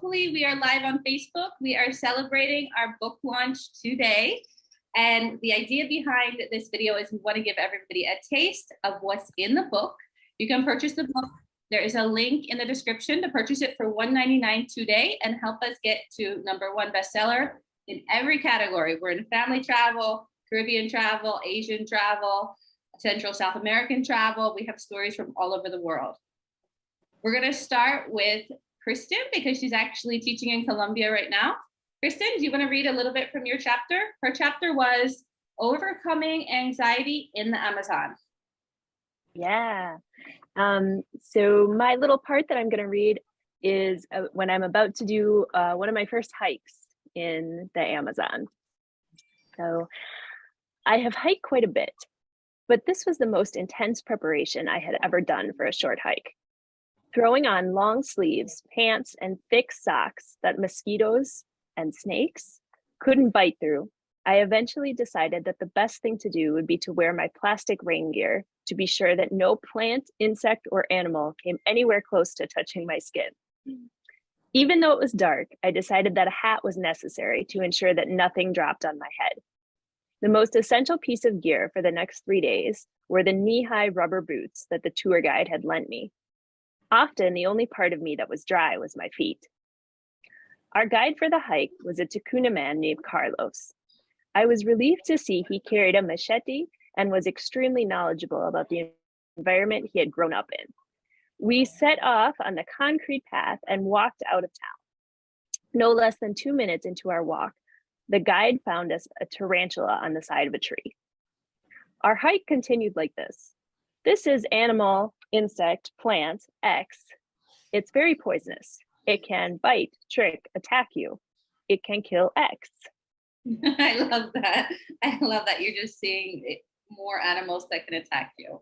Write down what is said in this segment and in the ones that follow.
locally, we are live on Facebook. We are celebrating our book launch today. And the idea behind this video is we want to give everybody a taste of what's in the book. You can purchase the book. There is a link in the description to purchase it for $1.99 today and help us get to #1 bestseller in every category. We're in family travel, Caribbean travel, Asian travel, Central South American travel. We have stories from all over the world. We're going to start with Kristin because she's actually teaching in Colombia right now. Kristin, do you want to read a little bit from your chapter? Her chapter was Overcoming Anxiety in the Amazon. Yeah. So my little part that I'm going to read is when I'm about to do one of my first hikes in the Amazon. So I have hiked quite a bit, but this was the most intense preparation I had ever done for a short hike. Throwing on long sleeves, pants, and thick socks that mosquitoes and snakes couldn't bite through, I eventually decided that the best thing to do would be to wear my plastic rain gear to be sure that no plant, insect, or animal came anywhere close to touching my skin. Even though it was dark, I decided that a hat was necessary to ensure that nothing dropped on my head. The most essential piece of gear for the next 3 days were the knee-high rubber boots that the tour guide had lent me. Often, the only part of me that was dry was my feet. Our guide for the hike was a Ticuna man named Carlos. I was relieved to see he carried a machete and was extremely knowledgeable about the environment he had grown up in. We set off on the concrete path and walked out of town. No less than 2 minutes into our walk, the guide found us a tarantula on the side of a tree. Our hike continued like this. This is animal, insect, plant, X. It's very poisonous. It can bite, trick, attack you. It can kill X. I love that. I love that you're just seeing more animals that can attack you.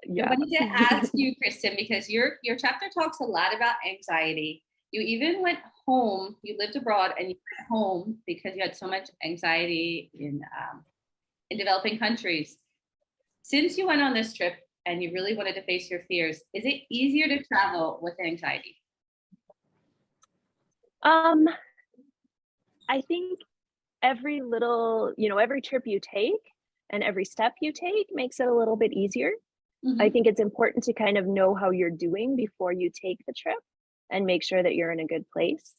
Yeah. I wanted to ask you, Kristin, because your chapter talks a lot about anxiety. You even went home. You lived abroad and you went home because you had so much anxiety in developing countries. Since you went on this trip and you really wanted to face your fears, is it easier to travel with anxiety? I think every little, every trip you take and every step you take makes it a little bit easier. Mm-hmm. I think it's important to kind of know how you're doing before you take the trip and make sure that you're in a good place.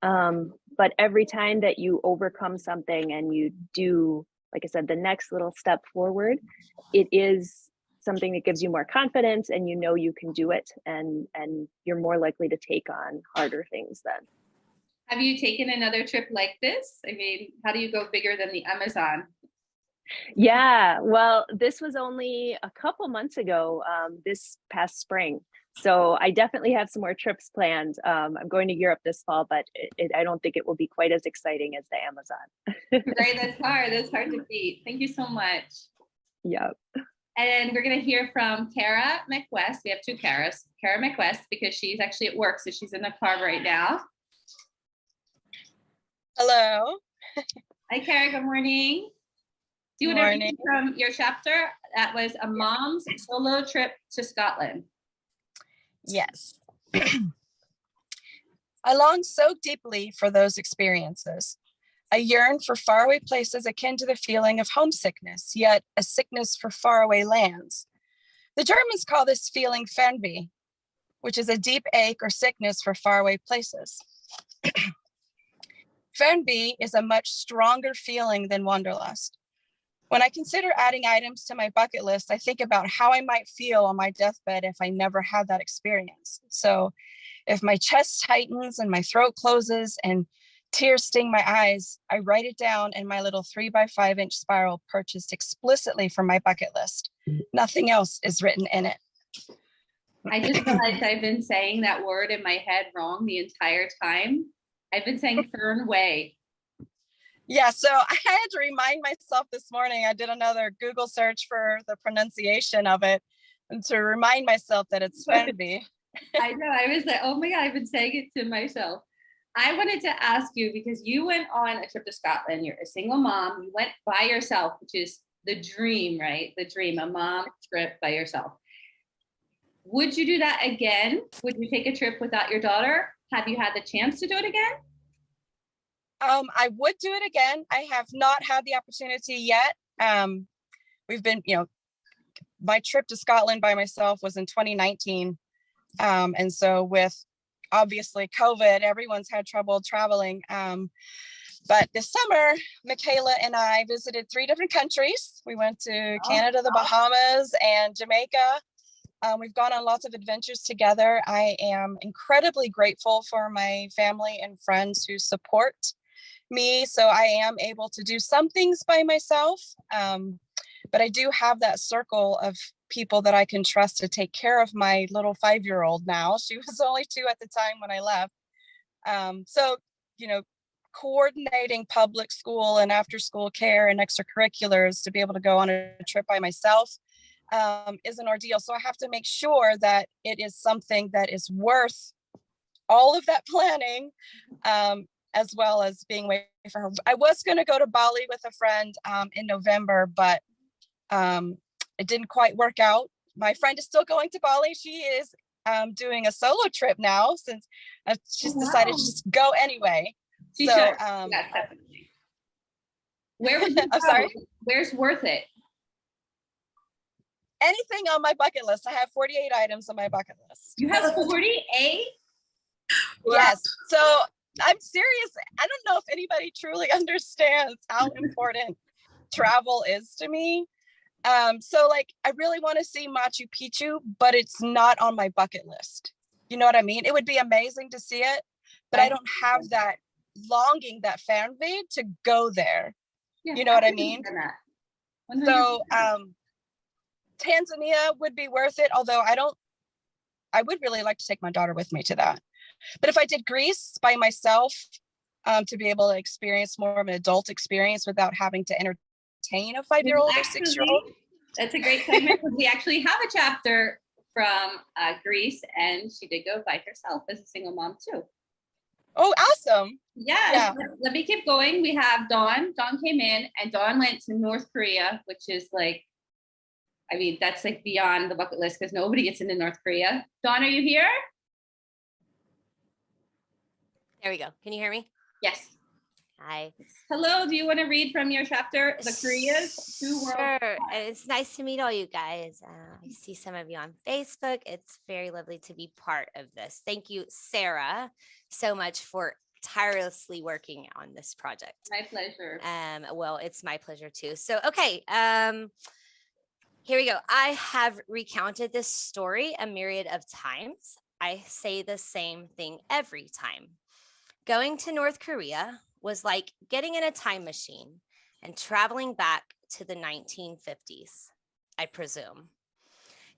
But every time that you overcome something and you do, like I said, the next little step forward, it is something that gives you more confidence and you know you can do it and you're more likely to take on harder things then. Have you taken another trip like this? I mean, how do you go bigger than the Amazon? Yeah, well, this was only a couple months ago, this past spring. So I definitely have some more trips planned. I'm going to Europe this fall, but I don't think it will be quite as exciting as the Amazon. Right, that's hard to beat. Thank you so much. Yep. And we're going to hear from Cara McWest. We have two Caras. Cara McWest, because she's actually at work, so she's in the car right now. Hello. Hi, Cara. Good morning. Do you want to read from your chapter? That was a mom's solo trip to Scotland. Yes. I long so deeply for those experiences. I yearn for faraway places akin to the feeling of homesickness, yet a sickness for faraway lands. The Germans call this feeling Fernweh, which is a deep ache or sickness for faraway places. Fernweh is a much stronger feeling than wanderlust. When I consider adding items to my bucket list, I think about how I might feel on my deathbed if I never had that experience. So if my chest tightens and my throat closes and tears sting my eyes, I write it down in my little 3x5 inch spiral purchased explicitly for my bucket list. Nothing else is written in it. I just realized I've been saying that word in my head wrong the entire time. I've been saying Fernweh. Yeah, so I had to remind myself this morning. I did another Google search for the pronunciation of it and to remind myself that it's Fernweh. I know, I was like, oh my God, I've been saying it to myself. I wanted to ask you, because you went on a trip to Scotland, you're a single mom, you went by yourself, which is the dream, right? The dream, a mom trip by yourself. Would you do that again? Would you take a trip without your daughter? Have you had the chance to do it again? I would do it again. I have not had the opportunity yet. We've been, my trip to Scotland by myself was in 2019. And so with obviously COVID, everyone's had trouble traveling. But this summer, Michaela and I visited 3 different countries. We went to Canada, the Bahamas, and Jamaica. We've gone on lots of adventures together. I am incredibly grateful for my family and friends who support me, so I am able to do some things by myself. But I do have that circle of people that I can trust to take care of my little 5-year-old now. She was only 2 at the time when I left. So, coordinating public school and after school care and extracurriculars to be able to go on a trip by myself is an ordeal. So I have to make sure that it is something that is worth all of that planning, as well as being away for her. I was going to go to Bali with a friend in November, but it didn't quite work out. My friend is still going to Bali. She is doing a solo trip now since she's decided to just go anyway. She so should. Yes, definitely. Where would you I'm sorry? Where's worth it? Anything on my bucket list. I have 48 items on my bucket list. You have 48? Yes. So I'm serious. I don't know if anybody truly understands how important travel is to me. So like, I really want to see Machu Picchu, but it's not on my bucket list. You know what I mean? It would be amazing to see it, but I don't have that longing, that fanbase to go there. Yeah, you know what I mean? So Tanzania would be worth it, although I would really like to take my daughter with me to that. But if I did Greece by myself, to be able to experience more of an adult experience without having to entertain a 5-year-old or 6-year-old. That's a great segment. We actually have a chapter from Greece, and she did go by herself as a single mom too. Oh, awesome. Yes. Yeah. Let me keep going. We have Dawn. Dawn came in, and Dawn went to North Korea, which is like, I mean, that's like beyond the bucket list because nobody gets into North Korea. Dawn, are you here? There we go. Can you hear me? Yes. Hi. Hello. Do you want to read from your chapter, The Koreas? Sure. And it's nice to meet all you guys. I see some of you on Facebook. It's very lovely to be part of this. Thank you, Sara, so much for tirelessly working on this project. My pleasure. Well, it's my pleasure too. So, okay. Here we go. I have recounted this story a myriad of times. I say the same thing every time. Going to North Korea was like getting in a time machine and traveling back to the 1950s, I presume.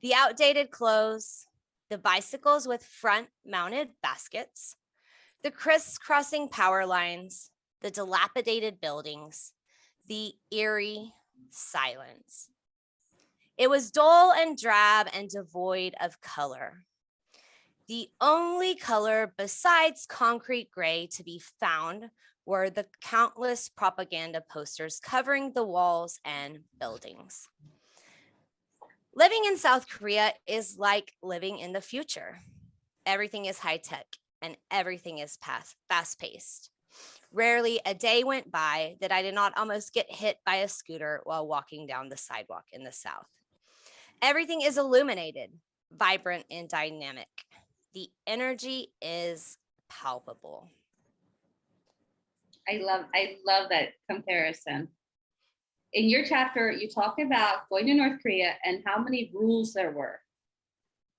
The outdated clothes, the bicycles with front-mounted baskets, the crisscrossing power lines, the dilapidated buildings, the eerie silence. It was dull and drab and devoid of color. The only color besides concrete gray to be found were the countless propaganda posters covering the walls and buildings. Living in South Korea is like living in the future. Everything is high tech and everything is fast-paced. Rarely a day went by that I did not almost get hit by a scooter while walking down the sidewalk in the South. Everything is illuminated, vibrant, and dynamic. The energy is palpable. I love that comparison. In your chapter, you talk about going to North Korea and how many rules there were.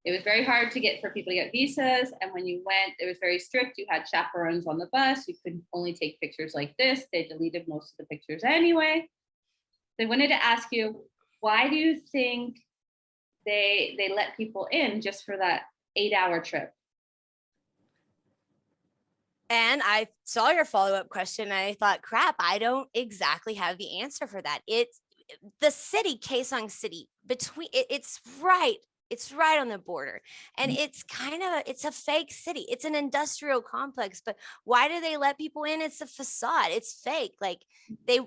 It was very hard for people to get visas. And when you went, it was very strict. You had chaperones on the bus. You could only take pictures like this. They deleted most of the pictures anyway. They wanted to ask you, why do you think they let people in just for that 8-hour trip? And I saw your follow-up question and I thought, crap, I don't exactly have the answer for that. It's the city, Kaesong City, it's right on the border. And it's it's a fake city. It's an industrial complex, but why do they let people in? It's a facade. It's fake. Like they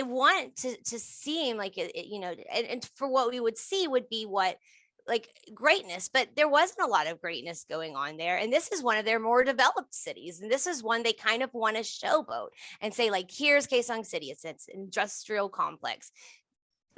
want to seem like and for what we would see would be what like greatness, but there wasn't a lot of greatness going on there. And this is one of their more developed cities. And this is one they kind of want to showboat and say, like, here's Kaesong City. It's an industrial complex.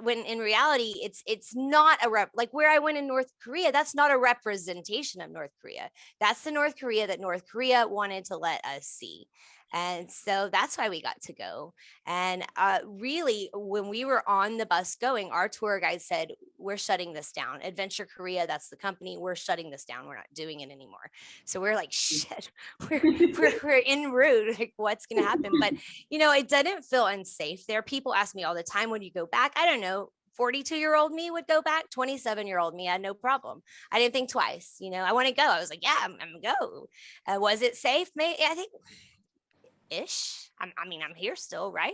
When in reality, it's not a like where I went in North Korea, that's not a representation of North Korea. That's the North Korea that North Korea wanted to let us see. And so that's why we got to go. And really, when we were on the bus going, our tour guide said, we're shutting this down. Adventure Korea, that's the company. We're shutting this down. We're not doing it anymore. So we're like, shit, we're en route. Like, what's going to happen? But, you know, it didn't feel unsafe there. People ask me all the time, when you go back? I don't know. 42-year-old me would go back. 27-year-old me, I had no problem. I didn't think twice. You know, I want to go. I was like, yeah, I'm go. Was it safe? Maybe, I think ish. I mean, I'm here still, right?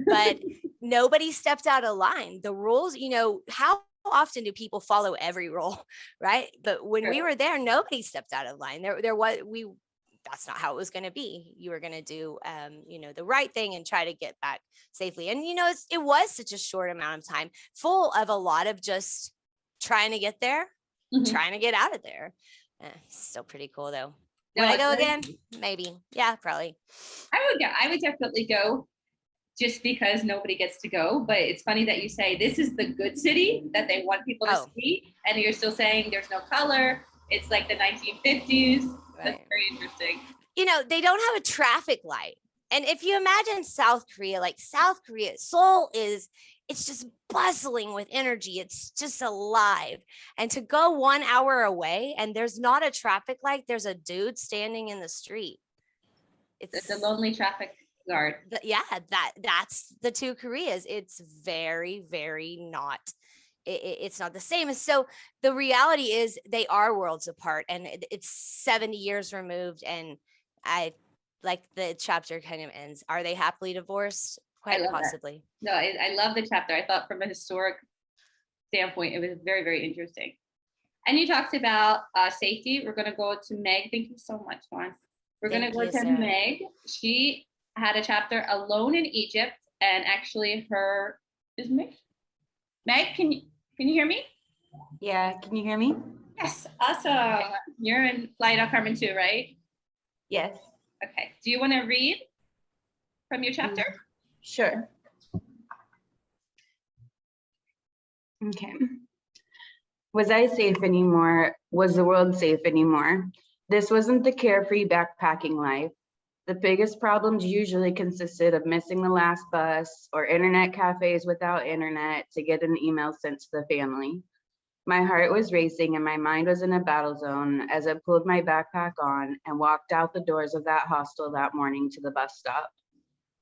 But nobody stepped out of line. The rules, you know, how often do people follow every rule, right? But when we were there, nobody stepped out of line. That's not how it was going to be. You were going to do, you know, the right thing and try to get back safely. And, you know, it was such a short amount of time, full of a lot of just trying to get there, trying to get out of there. Still pretty cool though. Would I go again? Maybe. Yeah, probably. I would go. I would definitely go, just because nobody gets to go. But it's funny that you say this is the good city that they want people to see, and you're still saying there's no color. It's like the 1950s. Right. That's very interesting. You know, they don't have a traffic light. And if you imagine South Korea, like South Korea, Seoul it's just bustling with energy. It's just alive. And to go 1 hour away and there's not a traffic light, there's a dude standing in the street. It's a lonely traffic guard. That's the two Koreas. It's very, very not. It's not the same. So the reality is they are worlds apart, and it's 70 years removed. And I like the chapter kind of ends. Are they happily divorced? Quite possibly. That. No, I love the chapter. I thought from a historic standpoint, it was very, very interesting. And you talked about safety. We're going to go to Meg. Thank you so much, Juan. We're going to go to Sara. Meg. She had a chapter alone in Egypt, and actually is Meg? Meg, can you hear me? Yeah, can you hear me? Yes, awesome. You're in Playa del Carmen too, right? Yes. Okay. Do you want to read from your chapter? Sure. Okay. Was I safe anymore? Was the world safe anymore? This wasn't the carefree backpacking life. The biggest problems usually consisted of missing the last bus or internet cafes without internet to get an email sent to the family. My heart was racing and my mind was in a battle zone as I pulled my backpack on and walked out the doors of that hostel that morning to the bus stop.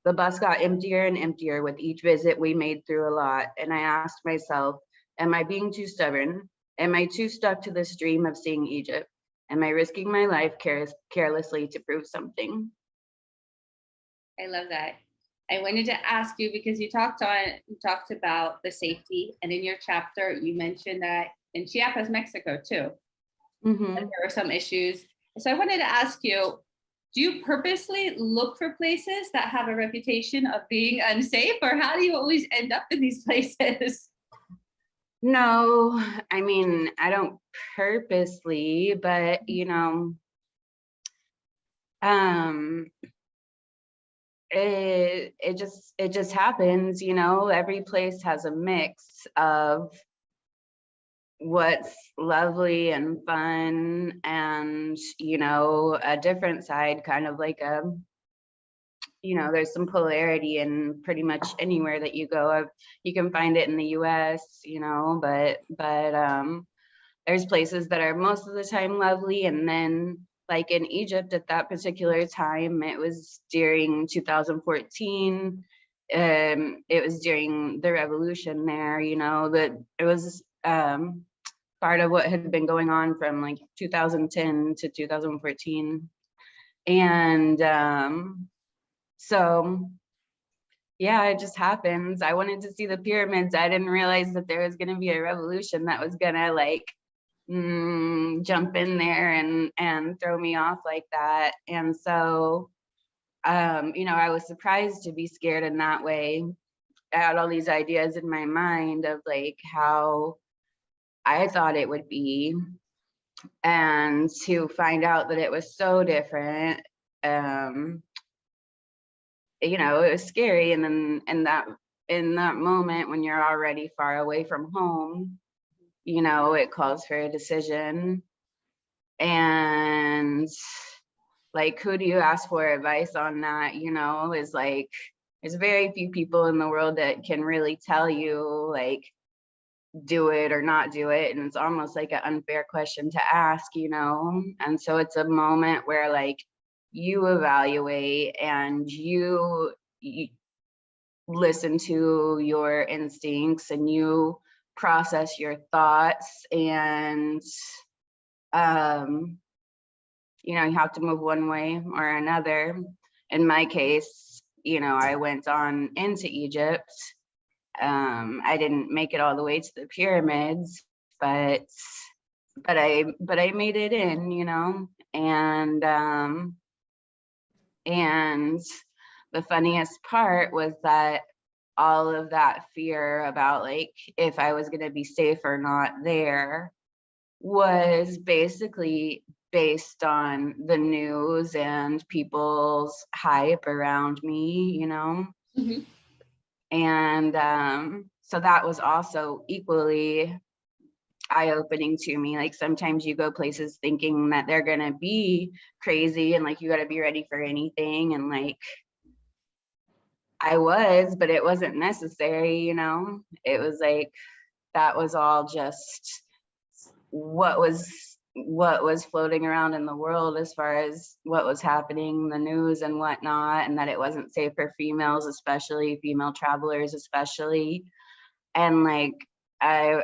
The bus got emptier and emptier with each visit we made through a lot, and I asked myself, am I being too stubborn? Am I too stuck to this dream of seeing Egypt? Am I risking my life carelessly to prove something? I love that. I wanted to ask you, because you talked about the safety, and in your chapter you mentioned that in Chiapas, Mexico too, there were some issues. So I wanted to ask you, do you purposely look for places that have a reputation of being unsafe, or how do you always end up in these places? No, I mean, I don't purposely, but you know, it just happens, you know. Every place has a mix of what's lovely and fun and, you know, a different side, kind of like you know, there's some polarity in pretty much anywhere that you go. You can find it in the US, you know, but there's places that are most of the time lovely, and then like in Egypt at that particular time, it was during 2014. It was during the revolution there, you know, that it was part of what had been going on from like 2010 to 2014. And so yeah, it just happens. I wanted to see the pyramids. I didn't realize that there was going to be a revolution that was going to like jump in there and throw me off like that. And so you know, I was surprised to be scared in that way. I had all these ideas in my mind of like how I thought it would be. And to find out that it was so different, you know, it was scary. And then in that moment when you're already far away from home, you know, it calls for a decision. And like, who do you ask for advice on that? You know, is like, there's very few people in the world that can really tell you, like, do it or not do it. And it's almost like an unfair question to ask, you know? And so it's a moment where like you evaluate and you listen to your instincts and you process your thoughts, and you know, you have to move one way or another. In my case, you know, I went on into Egypt. I didn't make it all the way to the pyramids, but I made it in, you know. And the funniest part was that all of that fear about like if I was going to be safe or not there was basically based on the news and people's hype around me, you know. Mm-hmm. And so that was also equally eye-opening to me. Like sometimes you go places thinking that they're gonna be crazy and like you got to be ready for anything, and like I was, but it wasn't necessary, you know. It was like that was all just what was floating around in the world as far as what was happening in the news and whatnot, and that it wasn't safe for females, especially female travelers, especially. And like I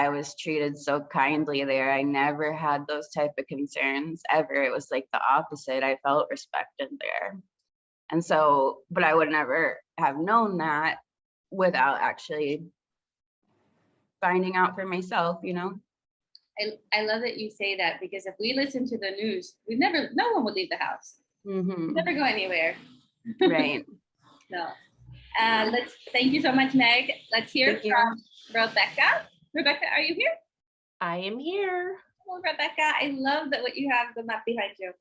was treated so kindly there. I never had those type of concerns ever. It was like the opposite. I felt respected there. And so, but I would never have known that without actually finding out for myself, you know. I love that you say that, because if we listen to the news, no one would leave the house. Mm-hmm. Never go anywhere. Right. No. Thank you so much, Meg. Let's hear from Rebecca. Rebecca, are you here? I am here. Hello, Rebecca. I love that what you have the map behind you.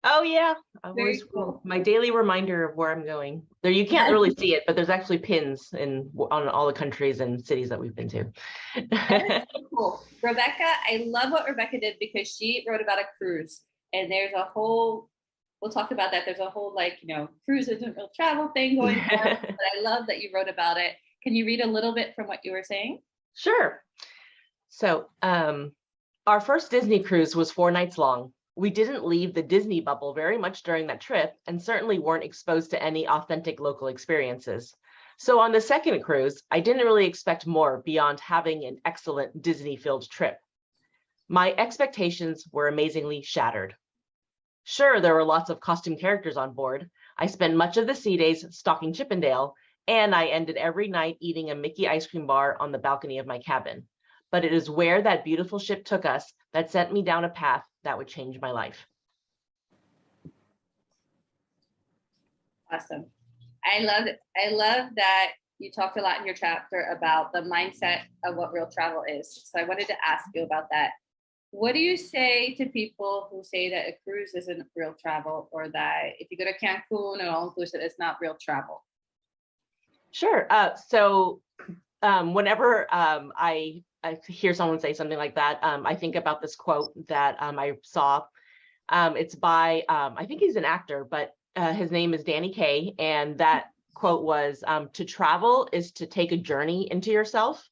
Oh yeah, Very cool. my daily reminder of where I'm going. There, you can't really see it, but there's actually pins on all the countries and cities that we've been to. That is so cool. Rebecca, I love what Rebecca did, because she wrote about a cruise, and there's a whole, we'll talk about that. There's a whole, like, you know, cruise isn't real travel thing going on, but I love that you wrote about it. Can you read a little bit from what you were saying? Sure. So our first Disney cruise was 4 nights long. We didn't leave the Disney bubble very much during that trip, and certainly weren't exposed to any authentic local experiences. So on the second cruise, I didn't really expect more beyond having an excellent Disney-filled trip. My expectations were amazingly shattered. Sure, there were lots of costume characters on board. I spent much of the sea days stalking Chippendale, and I ended every night eating a Mickey ice cream bar on the balcony of my cabin. But it is where that beautiful ship took us that sent me down a path that would change my life. Awesome. I love that you talked a lot in your chapter about the mindset of what real travel is. So I wanted to ask you about that. What do you say to people who say that a cruise isn't real travel, or that if you go to Cancun and all inclusive, it's not real travel? Sure. So whenever I hear someone say something like that, I think about this quote that I saw. It's by, I think he's an actor, but his name is Danny Kaye. And that quote was, to travel is to take a journey into yourself.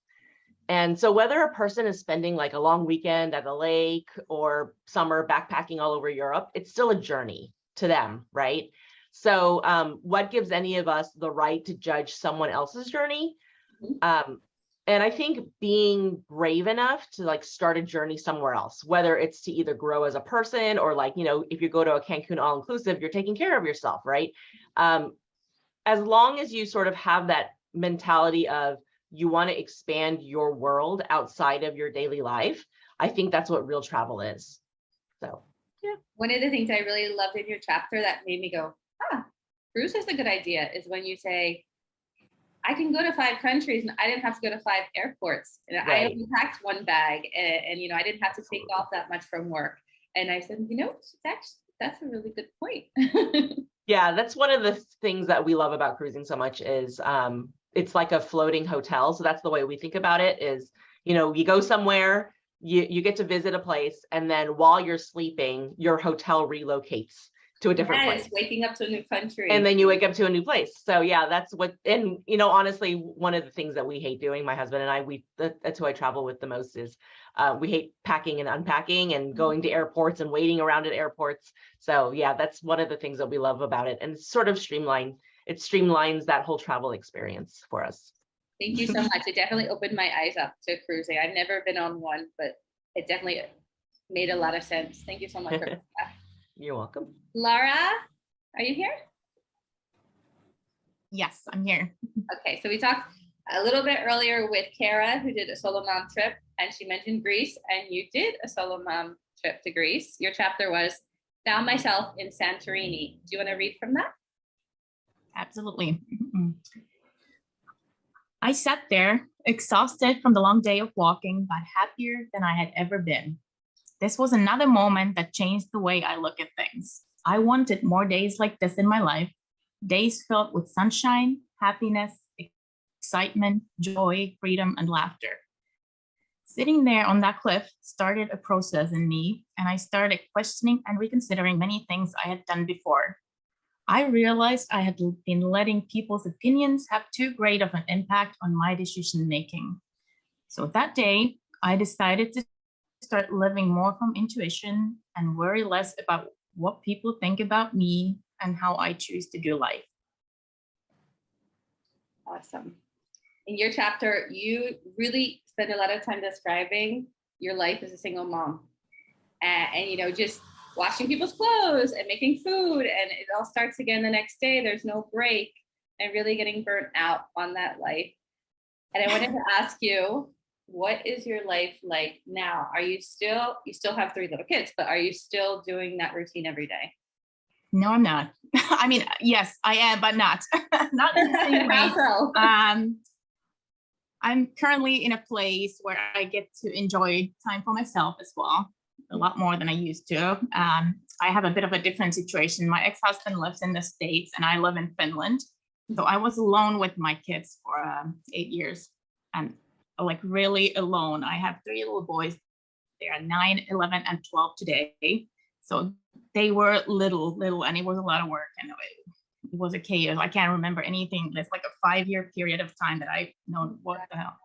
And so whether a person is spending like a long weekend at a lake or summer backpacking all over Europe, it's still a journey to them, right? So what gives any of us the right to judge someone else's journey? And I think being brave enough to like start a journey somewhere else, whether it's to either grow as a person or like, you know, if you go to a Cancun all-inclusive, you're taking care of yourself, right? As long as you sort of have that mentality of you want to expand your world outside of your daily life, I think that's what real travel is. So, yeah. One of the things I really loved in your chapter that made me go, cruise is a good idea, is when you say, I can go to 5 countries and I didn't have to go to 5 airports. And I Right. only packed 1 bag and, you know, I didn't have to take off that much from work. And I said, you know, that's a really good point. Yeah, that's one of the things that we love about cruising so much is it's like a floating hotel. So that's the way we think about it is, you know, you go somewhere, you get to visit a place, and then while you're sleeping, your hotel relocates to a different place. Waking up to a new country. And then you wake up to a new place. So yeah, that's what, and you know, honestly, one of the things that we hate doing, my husband and I, that's who I travel with the most is we hate packing and unpacking and going to airports and waiting around at airports. So yeah, that's one of the things that we love about it. And it's sort of it streamlines that whole travel experience for us. Thank you so much. It definitely opened my eyes up to cruising. I've never been on one, but it definitely made a lot of sense. Thank you so much for that. You're welcome. Lara, are you here? Yes, I'm here. Okay, so we talked a little bit earlier with Cara, who did a solo mom trip, and she mentioned Greece, and you did a solo mom trip to Greece. Your chapter was Found Myself in Santorini. Do you want to read from that? Absolutely. I sat there, exhausted from the long day of walking, but happier than I had ever been. This was another moment that changed the way I look at things. I wanted more days like this in my life, days filled with sunshine, happiness, excitement, joy, freedom, and laughter. Sitting there on that cliff started a process in me, and I started questioning and reconsidering many things I had done before. I realized I had been letting people's opinions have too great of an impact on my decision making. So that day, I decided to start living more from intuition and worry less about what people think about me and how I choose to do life. Awesome. In your chapter, you really spend a lot of time describing your life as a single mom and you know, just washing people's clothes and making food, and it all starts again the next day. There's no break, and really getting burnt out on that life. And I wanted to ask you, what is your life like now? You still have 3 little kids, but are you still doing that routine every day? No, I'm not. I mean, yes, I am, but not. Not in the same way. So? I'm currently in a place where I get to enjoy time for myself as well, a lot more than I used to. I have a bit of a different situation. My ex-husband lives in the States and I live in Finland. So I was alone with my kids for 8 years and like really alone. I have 3 little boys. They are 9, 11, and 12 today. So they were little, and it was a lot of work. And it was a chaos. I can't remember anything. It's like a 5-year period of time that I know what the hell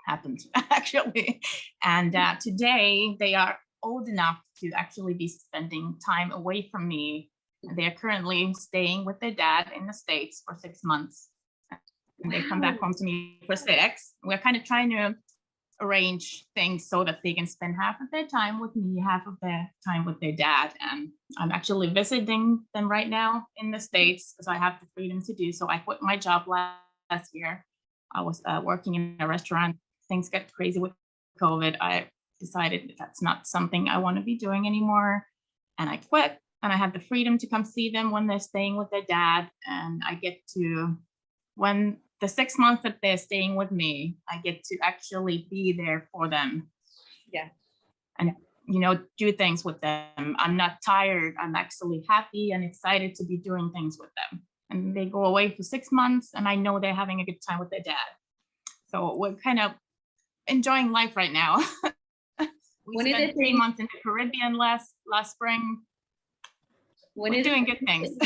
happened actually. And today they are old enough to actually be spending time away from me. They are currently staying with their dad in the States for 6 months. And they come back home to me for 6. We're kind of trying to arrange things so that they can spend half of their time with me, half of their time with their dad. And I'm actually visiting them right now in the States because I have the freedom to do so. I quit my job last year. I was working in a restaurant. Things got crazy with COVID. I decided that that's not something I want to be doing anymore. And I quit, and I have the freedom to come see them when they're staying with their dad. And I get to, when the 6 months that they're staying with me, I get to actually be there for them. Yeah. And, you know, do things with them. I'm not tired. I'm actually happy and excited to be doing things with them. And they go away for 6 months, and I know they're having a good time with their dad. So we're kind of enjoying life right now. We spent 3 months in the Caribbean last spring. We're doing good things.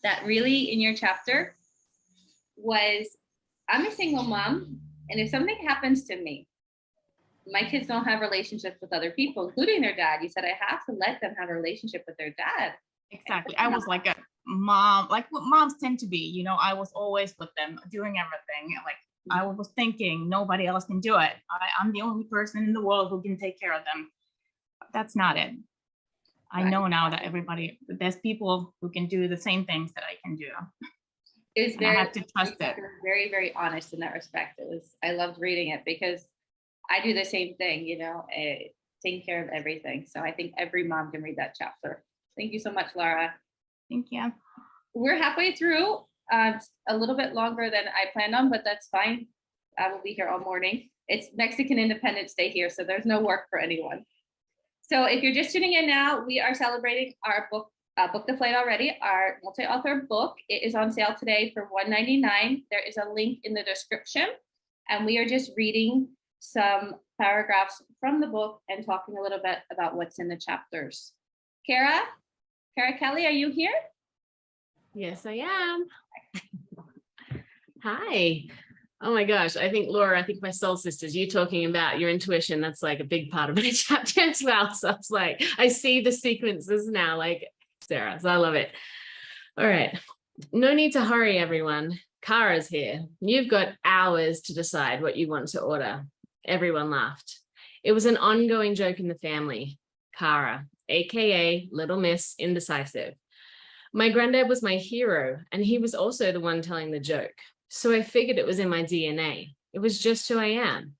That really, in your chapter, was I'm a single mom, and if something happens to me, my kids don't have relationships with other people, including their dad. You said I have to let them have a relationship with their dad. Exactly. I was like a mom, like what moms tend to be. You know, I was always with them doing everything. Like I was thinking nobody else can do it. I'm the only person in the world who can take care of them. But that's not it. I know now that there's people who can do the same things that I can do. I have to trust it. Very, very honest in that respect. I loved reading it because I do the same thing, you know, taking care of everything. So I think every mom can read that chapter. Thank you so much, Lara. Thank you. We're halfway through It's a little bit longer than I planned on, but that's fine. I will be here all morning. It's Mexican Independence Day here, so there's no work for anyone. So if you're just tuning in now, we are celebrating our book, Book the Flight already, our multi-author book. It is on sale today for $1.99. There is a link in the description, and we are just reading some paragraphs from the book and talking a little bit about what's in the chapters. Cara Kelley, are you here? Yes, I am. Hi. Oh my gosh. I think, Laura, I think my soul sisters, you talking about your intuition, that's like a big part of my chapter as well. So I was like, I see the sequences now, like Sara. So I love it. All right. No need to hurry, everyone. Cara's here. You've got hours to decide what you want to order. Everyone laughed. It was an ongoing joke in the family. Cara, aka Little Miss Indecisive. My granddad was my hero, and he was also the one telling the joke. So I figured it was in my DNA. It was just who I am.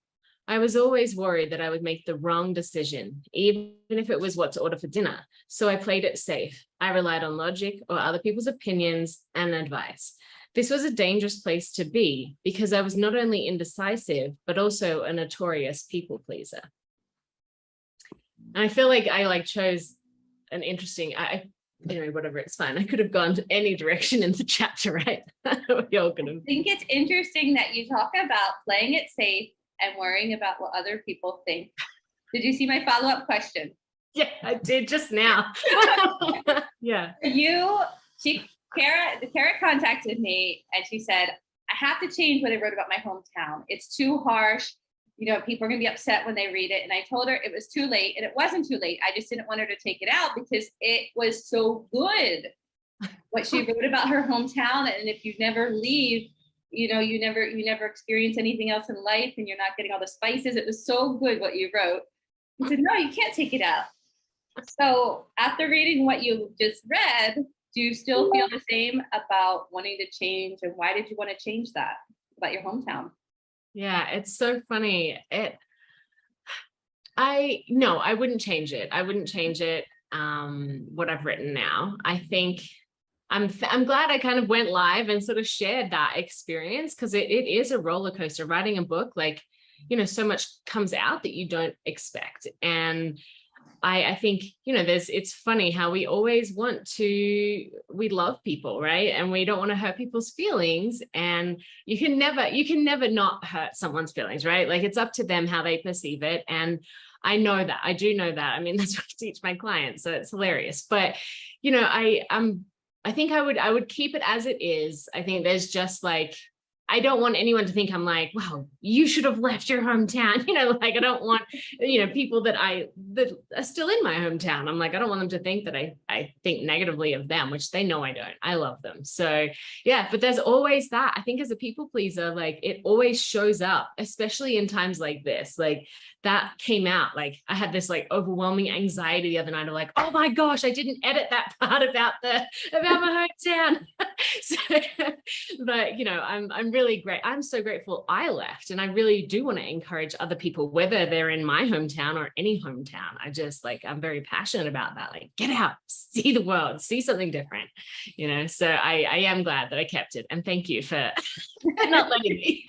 I was always worried that I would make the wrong decision, even if it was what to order for dinner. So I played it safe. I relied on logic or other people's opinions and advice. This was a dangerous place to be because I was not only indecisive, but also a notorious people pleaser. And I feel like I chose an interesting, anyway, whatever, it's fine. I could have gone to any direction in the chapter, right? We all could have. I think it's interesting that you talk about playing it safe and worrying about what other people think. Did you see my follow-up question? Yeah, I did just now. Yeah. Cara contacted me and she said, I have to change what I wrote about my hometown. It's too harsh. You know, people are going to be upset when they read it. And I told her it was too late, and it wasn't too late. I just didn't want her to take it out because it was so good. What she wrote about her hometown. And if you never leave, you know, you never experience anything else in life, and you're not getting all the spices. It was so good what you wrote. I said, no, you can't take it out. So after reading what you just read, do you still feel the same about wanting to change? And why did you want to change that about your hometown? Yeah, it's so funny. No, I wouldn't change it. I wouldn't change it. What I've written now. I think I'm glad I kind of went live and sort of shared that experience, because it is a roller coaster writing a book. Like, you know, so much comes out that you don't expect. And I think, you know, it's funny how we always we love people, right? And we don't want to hurt people's feelings. And you can never not hurt someone's feelings, right? Like, it's up to them how they perceive it. And I know that. I do know that. I mean, that's what I teach my clients. So it's hilarious. But, you know, I think I would keep it as it is. I think there's just like, I don't want anyone to think I'm like, wow, you should have left your hometown. You know, like, I don't want, you know, people that are still in my hometown. I'm like, I don't want them to think that I think negatively of them, which they know I don't. I love them. So yeah, but there's always that. I think as a people pleaser, like, it always shows up, especially in times like this. Like, that came out, like, I had this like overwhelming anxiety the other night of like, oh my gosh, I didn't edit that part about my hometown. So, but you know, I'm really great. I'm so grateful I left, and I really do want to encourage other people, whether they're in my hometown or any hometown. I'm very passionate about that. Like, get out, see the world, see something different, you know. So I am glad that I kept it, and thank you for not letting me.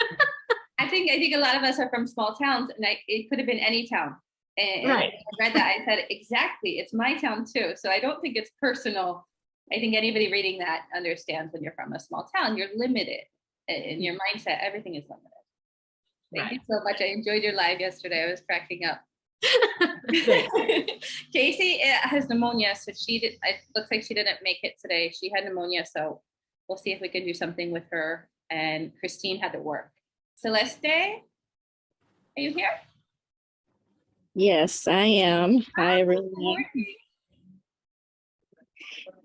I think a lot of us are from small towns, and it could have been any town. And right. I read that, I said, exactly, it's my town too. So I don't think it's personal. I think anybody reading that understands when you're from a small town, you're limited in your mindset. Everything is limited. Thank you so much. I enjoyed your live yesterday. I was cracking up. Casey has pneumonia, so it looks like she didn't make it today. She had pneumonia, so we'll see if we can do something with her. And Kristin had to work. Celesté, are you here? Yes, I am. Hi, everyone.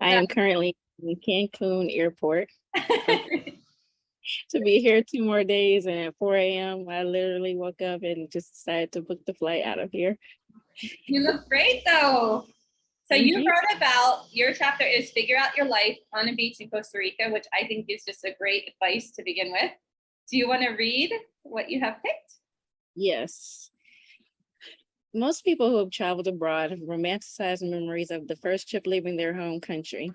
I am currently in Cancun Airport to be here 2 more days. And at 4 a.m., I literally woke up and just decided to book the flight out of here. You look great, though. So you wrote about, your chapter is Figure Out Your Life on a Beach in Costa Rica, which I think is just a great advice to begin with. Do you want to read what you have picked? Yes. Most people who have traveled abroad have romanticized memories of the first trip leaving their home country.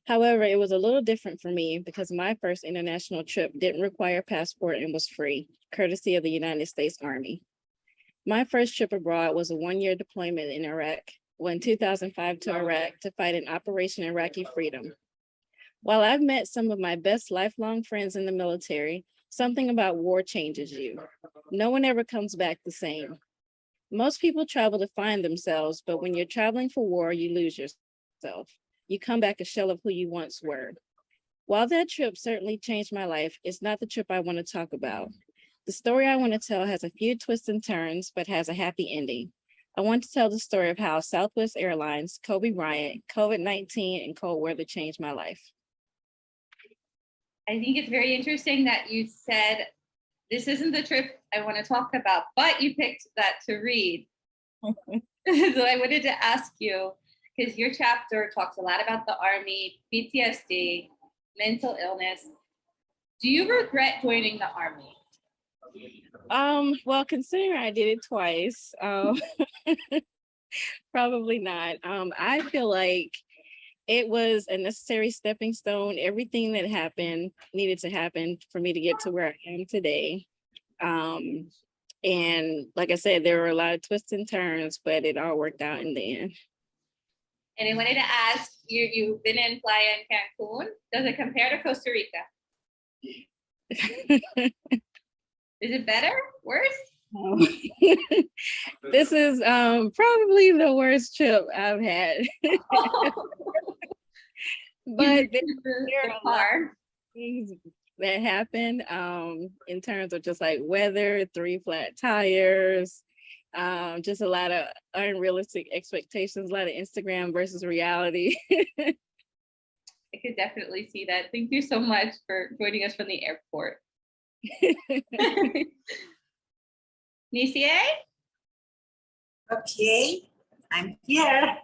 However, it was a little different for me because my first international trip didn't require a passport and was free, courtesy of the United States Army. My first trip abroad was a one-year deployment in Iraq, went 2005 to Iraq to fight in Operation Iraqi Freedom. While I've met some of my best lifelong friends in the military, something about war changes you. No one ever comes back the same. Most people travel to find themselves, but when you're traveling for war, you lose yourself. You come back a shell of who you once were. While that trip certainly changed my life, it's not the trip I want to talk about. The story I want to tell has a few twists and turns, but has a happy ending. I want to tell the story of how Southwest Airlines, Kobe Bryant, COVID-19, and cold weather changed my life. I think it's very interesting that you said, this isn't the trip I want to talk about, but you picked that to read. So I wanted to ask you, because your chapter talks a lot about the Army, PTSD, mental illness. Do you regret joining the Army? Well, considering I did it twice, probably not. I feel like it was a necessary stepping stone. Everything that happened needed to happen for me to get to where I am today. And like I said, there were a lot of twists and turns, but it all worked out in the end. And I wanted to ask you, you've been in Playa in Cancun. Does it compare to Costa Rica? Is it better? Worse? This is probably the worst trip I've had. But there are a lot of things that happened in terms of just like weather, 3 flat tires, just a lot of unrealistic expectations, a lot of Instagram versus reality. I could definitely see that. Thank you so much for joining us from the airport. Nizie? Okay, I'm here.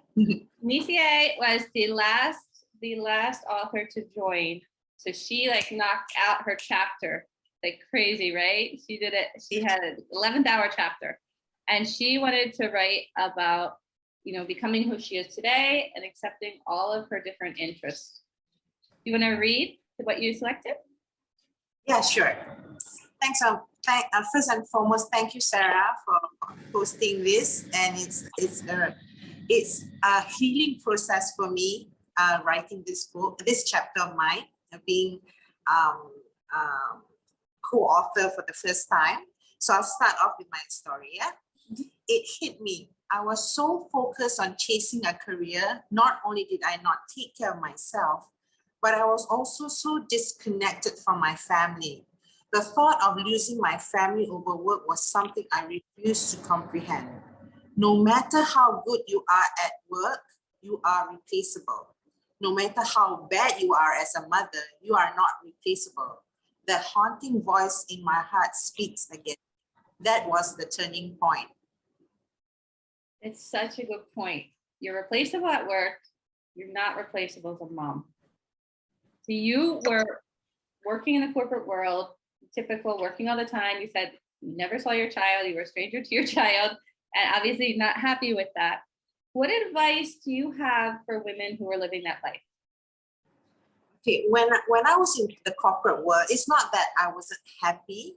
Nizie was the last author to join. So she like knocked out her chapter like crazy, right? She did it. She had an 11th hour chapter, and she wanted to write about, you know, becoming who she is today and accepting all of her different interests. You want to read what you selected? Yeah, sure. Thanks. First and foremost, thank you, Sara, for posting this. And it's a healing process for me, writing this book, this chapter of mine, being co-author for the first time. So I'll start off with my story. Yeah, it hit me. I was so focused on chasing a career. Not only did I not take care of myself, but I was also so disconnected from my family. The thought of losing my family over work was something I refused to comprehend. No matter how good you are at work, you are replaceable. No matter how bad you are as a mother, you are not replaceable. The haunting voice in my heart speaks again. That was the turning point. It's such a good point. You're replaceable at work. You're not replaceable as a mom. So you were working in the corporate world, typical, working all the time. You said you never saw your child. You were a stranger to your child, and obviously not happy with that. What advice do you have for women who are living that life? Okay, when I was in the corporate world, it's not that I wasn't happy,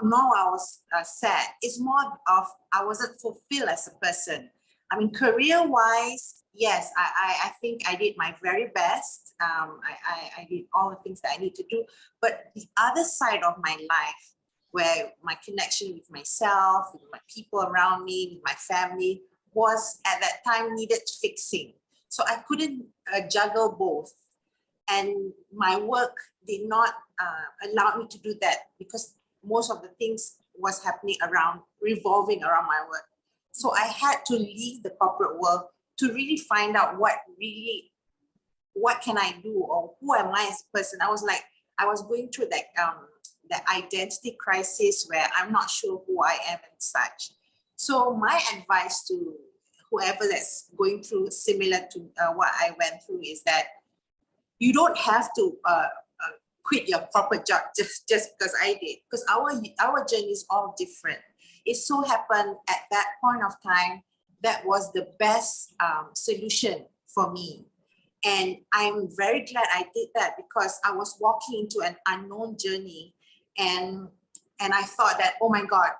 nor I was sad. It's more of I wasn't fulfilled as a person. I mean, career-wise, yes, I think I did my very best. I did all the things that I need to do. But the other side of my life, where my connection with myself, with my people around me, with my family, was at that time needed fixing. So I couldn't juggle both. And my work did not allow me to do that because most of the things was happening revolving around my work. So I had to leave the corporate world to really find out what can I do, or who am I as a person. I was going through that identity crisis where I'm not sure who I am and such. So my advice to whoever that's going through similar to what I went through is that you don't have to quit your corporate job just because I did, because our journey is all different. It so happened at that point of time that was the best solution for me. And I'm very glad I did that, because I was walking into an unknown journey, and I thought that, oh my God,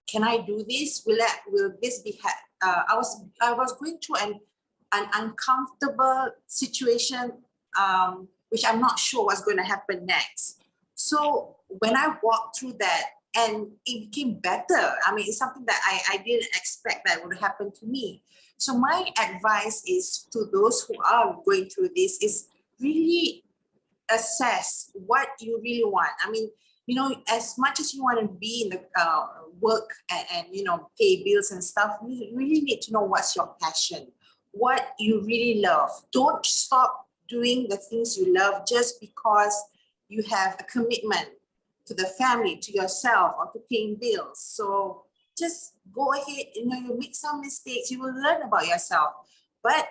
can I do this? Will this be? I was going through an uncomfortable situation, which I'm not sure what's going to happen next. So when I walked through that, and it became better. I mean, it's something that I didn't expect that would happen to me. So my advice is to those who are going through this is really assess what you really want. I mean, you know, as much as you want to be in the work and you know, pay bills and stuff, you really need to know what's your passion, what you really love. Don't stop doing the things you love just because you have a commitment to the family, to yourself, or to paying bills. So just go ahead, you know, you make some mistakes, you will learn about yourself, but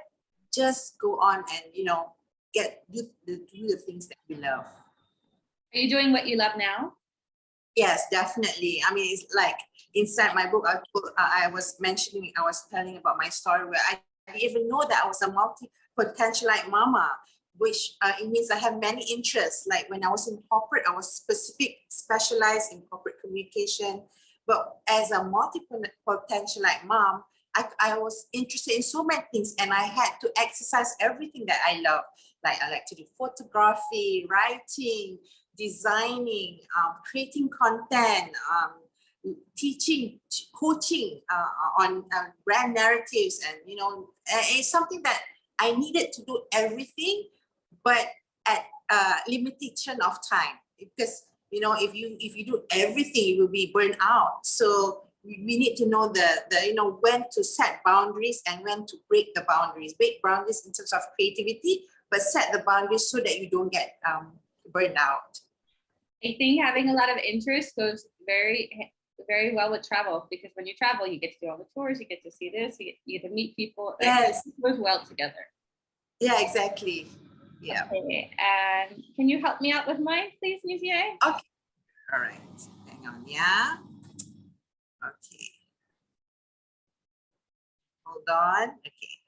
just go on and, you know, do the things that you love. Are you doing what you love now? Yes, definitely. I mean, it's like inside my book, I was telling about my story where I didn't even know that I was a multi-potentialite mama, which it means I have many interests. Like when I was in corporate, I was specialized in corporate communication. But as a multi-potentialite mom, I was interested in so many things, and I had to exercise everything that I love. Like I like to do photography, writing, designing, creating content, teaching, coaching on brand narratives, and you know, it's something that I needed to do everything, but at a limitation of time, because you know, if you do everything, you will be burned out. So we need to know the you know, when to set boundaries and when to break the boundaries. Break boundaries in terms of creativity, but set the boundaries so that you don't get burned out. I think having a lot of interest goes very, very well with travel, because when you travel, you get to do all the tours, you get to see this, you get to meet people. Yes. It goes well together. Yeah, exactly. Yeah. Okay. And can you help me out with mine, please, Nizie? Okay. All right. Hang on. Yeah. Okay. Hold on. Okay.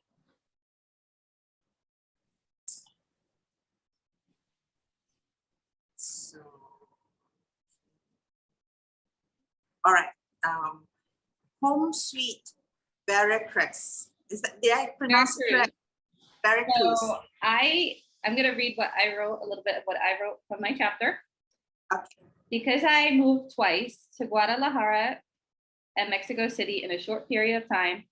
So, all right. Home Sweet Barracruz. Did I pronounce it correct? Barracruz. So I'm going to read what I wrote, a little bit of what I wrote from my chapter. Okay. Because I moved twice to Guadalajara and Mexico City in a short period of time,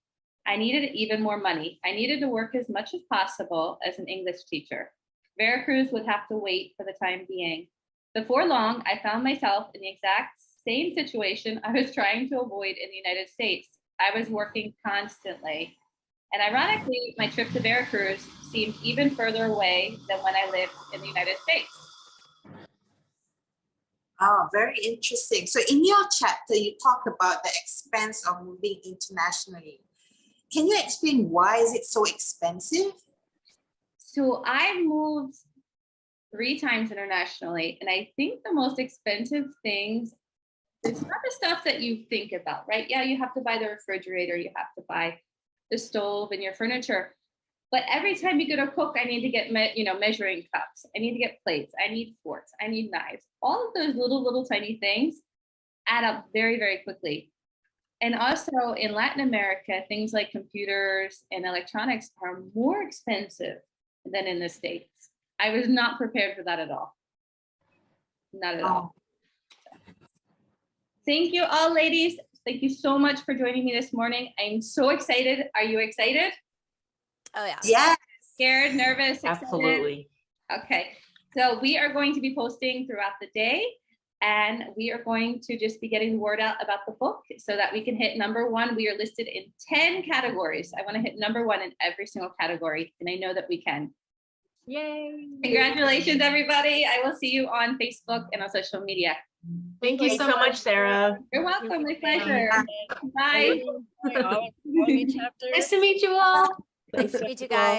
I needed even more money. I needed to work as much as possible as an English teacher. Veracruz would have to wait for the time being. Before long, I found myself in the exact same situation I was trying to avoid in the United States. I was working constantly. And ironically, my trip to Veracruz seemed even further away than when I lived in the United States. Oh, very interesting. So in your chapter, you talk about the expense of moving internationally. Can you explain why is it so expensive? So I moved 3 times internationally, and I think the most expensive things, it's not the stuff that you think about, right? Yeah, you have to buy the refrigerator, you have to buy the stove and your furniture. But every time you go to cook, I need to get measuring cups. I need to get plates. I need forks. I need knives. All of those little tiny things add up very, very quickly. And also in Latin America, things like computers and electronics are more expensive than in the States. I was not prepared for that at all. Not at all. Thank you all, ladies. Thank you so much for joining me this morning. I'm so excited. Are you excited? Oh yeah. Yes. Scared, nervous, excited? Absolutely. Okay. So we are going to be posting throughout the day, and we are going to just be getting the word out about the book so that we can hit #1. We are listed in 10 categories. I want to hit #1 in every single category, and I know that we can. Yay. Congratulations, everybody. I will see you on Facebook and on social media. Thank you so much, Sarah. You're welcome. My pleasure. Bye. All of your chapters. Nice to meet you all. Nice to meet you guys.